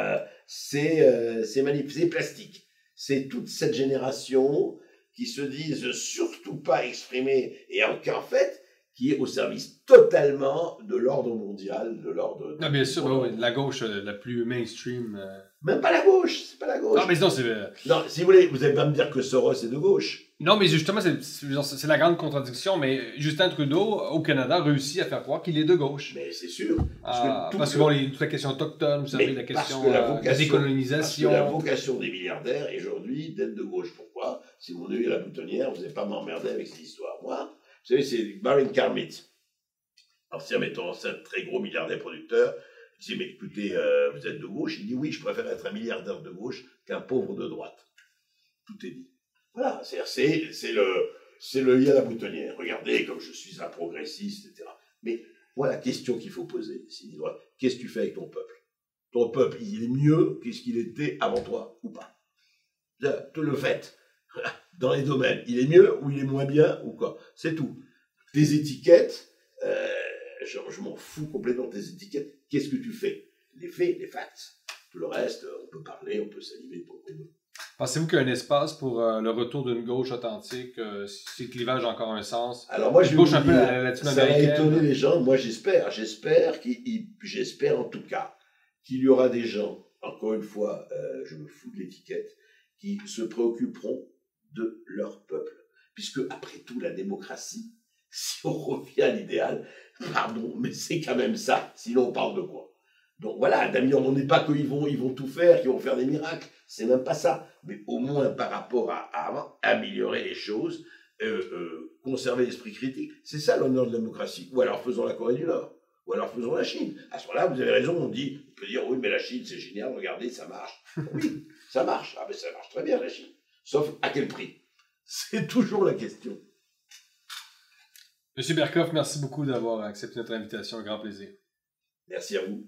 c'est magnifique, c'est plastique. C'est toute cette génération qui se disent surtout pas exprimer et qu'en fait, qui est au service totalement de l'ordre mondial, de l'ordre... Ah, bien sûr, oui, la gauche la plus mainstream. Même pas la gauche, c'est pas la gauche. Ah, mais non, c'est... Non, si vous voulez, vous allez pas me dire que Soros est de gauche. Non, mais justement, c'est la grande contradiction, mais Justin Trudeau, au Canada, réussit à faire croire qu'il est de gauche. Mais c'est sûr. Parce que bon, toute la question autochtone, vous savez, la question de la décolonisation. Parce que la vocation des milliardaires, aujourd'hui, d'être de gauche. Pourquoi? Si mon œil à la boutonnière, vous n'allez pas m'emmerder avec cette histoire. Moi, vous savez, c'est Baron Carmit. Ancien, mettons, un très gros milliardaire producteur. Il dit, mais écoutez, vous êtes de gauche? Il dit, oui, je préfère être un milliardaire de gauche qu'un pauvre de droite. Tout est dit. Voilà, c'est le lien à la boutonnière. Regardez, comme je suis un progressiste, etc. Mais voilà la question qu'il faut poser. Qu'est-ce que tu fais avec ton peuple? Ton peuple, il est mieux qu'est-ce qu'il était avant toi, ou pas? Tu le fait. Dans les domaines, il est mieux ou il est moins bien, ou quoi? C'est tout. Tes étiquettes, je m'en fous complètement de tes étiquettes. Qu'est-ce que tu fais? Les faits, les facts. Tout le reste, on peut parler, on peut s'animer pour qu'on veut. Pensez-vous qu'il y a un espace pour le retour d'une gauche authentique, si le clivage a encore un sens? Alors moi, je vais gauche vous un peu dire, latino-américaine. ça va étonner les gens. Moi, j'espère en tout cas qu'il y aura des gens, encore une fois, je me fous de l'étiquette, qui se préoccuperont de leur peuple. Puisque, après tout, la démocratie, si on revient à l'idéal, pardon, mais c'est quand même ça. Sinon, on parle de quoi? Donc voilà, on n'est pas qu'ils vont tout faire, qu'ils vont faire des miracles. C'est même pas ça. Mais au moins, par rapport à avant, améliorer les choses, conserver l'esprit critique. C'est ça l'honneur de la démocratie. Ou alors faisons la Corée du Nord. Ou alors faisons la Chine. À ce moment-là, vous avez raison, on peut dire, oui, mais la Chine, c'est génial, regardez, ça marche. Oui, ça marche. Ah, mais ça marche très bien, la Chine. Sauf à quel prix? C'est toujours la question. Monsieur Berkoff, merci beaucoup d'avoir accepté notre invitation. Un grand plaisir. Merci à vous.